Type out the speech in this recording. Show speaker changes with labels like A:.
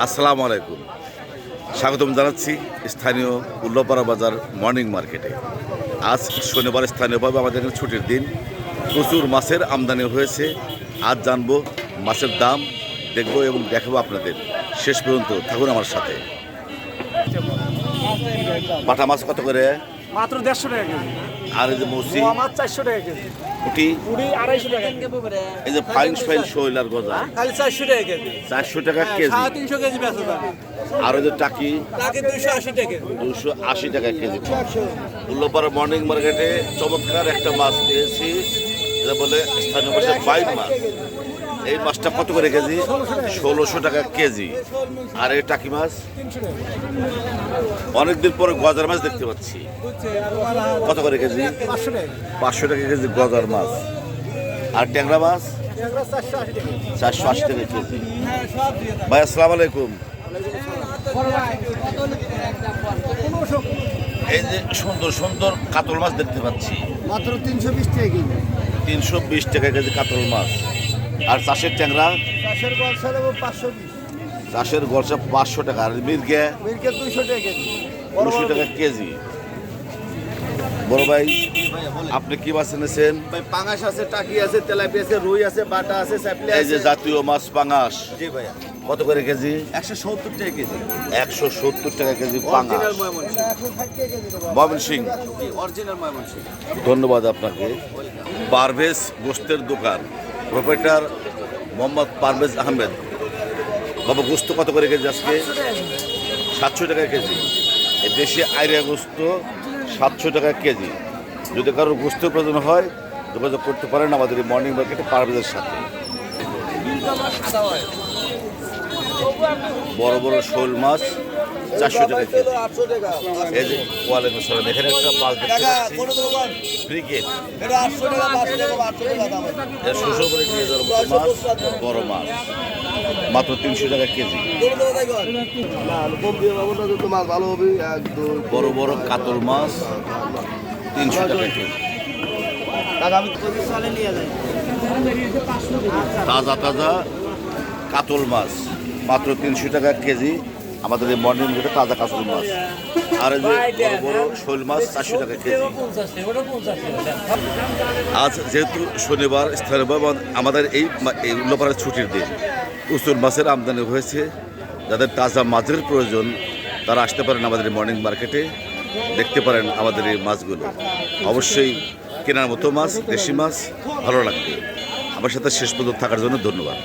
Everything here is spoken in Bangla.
A: আসসালামু আলাইকুম, স্বাগতম জানাচ্ছি স্থানীয় উল্লাপাড়া বাজার মর্নিং মার্কেটে। আজ শনিবার স্থানীয়ভাবে আমাদের এখানে ছুটির দিন, প্রচুর মাছের আমদানি হয়েছে। আজ জানবো মাছের দাম, দেখবো এবং দেখাবো আপনাদের। শেষ পর্যন্ত থাকুন আমার সাথে। বাটা মাছ কত করে?
B: মাত্র 150 টাকা কেজি।
A: আর এই যে মৌসি
B: আমার 400 টাকা কেজি।
A: পুঁটি,
B: পুরি 250 টাকা।
A: এই যে ফাইন শৈল আর গজা
B: খালি 400 টাকা কেজি।
A: 400 টাকা কেজি।
B: 350 কেজি বেচা যাবে।
A: আর ওই যে টাকি
B: টাকি 280 টাকা।
A: 280 টাকা কেজি। উল্লাপাড়া মর্নিং মার্কেটে চমৎকার একটা মাছ পেয়েছি, যেটা বলে স্থানীয় ভাষায় বাইন মাছ। এই মাছটা কত করে কেজি? 1600 টাকা কেজি। আর এই টাকি মাছ অনেকদিন পরে গজার মাছ দেখতে পাচ্ছি, কত করে কেজি? 500 টাকা কেজি গজার মাছ। আর ট্যাংরা মাছ 480 টাকা কেজি। ভাই আসসালামু আলাইকুম। এই যে সুন্দর সুন্দর কাতল মাছ দেখতে পাচ্ছি,
B: মাত্র 320 টাকা কেজি।
A: 320 টাকা কেজি কাতল মাছ। আর চাষের ট্যাংরা,
B: চাষের গলসা দেব 520।
A: চাষের গলসা 500 টাকা। আর মির্গে
B: মিরকে 200 টাকা কেজি।
A: 200 টাকা কেজি। বড় ভাই, আপনি কি মাছ এনেছেন?
C: ভাই পাঙাশ আছে, টাকি আছে, তেলাপি আছে, রুই আছে, বাটা আছে, চাপলি
A: এই যে
C: আছে।
A: জাতীয় মাছ পাঙাশ
C: জি ভাইয়া,
A: কত করে কেজি?
C: 170 টাকা কেজি।
A: 170 টাকা কেজি পাঙাশ।
C: অরিজিনাল ময়মনসিংহ।
A: ময়মনসিংহ।
C: অরিজিনাল ময়মনসিংহ।
A: ধন্যবাদ আপনাকে। পারভেজ গোস্তের দোকান, প্রোপাইটার মোহাম্মদ পারভেজ আহমেদ। বাবা, গোস্ত কত করে কেজি আজকে? 700 টাকা কেজি। এই দেশি আইরিয়া গোস্ত 700 টাকা কেজি। যদি কারোর গোস্তের প্রয়োজন হয় যোগাযোগ করতে পারেন আমাদের এই মর্নিং মার্কেটে পারভেজের সাথে। বড় বড় শোল মাছ 400 টাকা কেজি। এই যে ওয়ালাইকুম আসসালাম, এখানে একটা মাছ দেখতে পাচ্ছি, ব্রিগেড। এটা শোষণ করে নিয়ে যাওয়ার মতো মাছ, বড় মাছ, মাত্র 300 টাকা কেজি।
C: মাছ ভালো হবে একদম।
A: বড় বড় কাতল মাছ 300 টাকা কেজি। তাজা তাজা কাতল মাছ মাত্র 300 টাকা কেজি। আমাদের এই মর্নিং মার্কেটে তাজা কাতল মাছ। আর এই যে বড় বড় শোল মাছ 400 টাকা কেজি। আজ যেহেতু শনিবার, স্থানীয়ভাবে আমাদের এই উল্লাপাড়ার ছুটির দিন, প্রচুর মাছের আমদানি হয়েছে। যাদের তাজা মাছের প্রয়োজন তারা আসতে পারেন আমাদের এই মর্নিং মার্কেটে, দেখতে পারেন আমাদের এই মাছগুলো। অবশ্যই কেনার মতো মাছ, দেশি মাছ ভালো লাগবে। আমার সাথে শেষ পর্যন্ত থাকার জন্য ধন্যবাদ।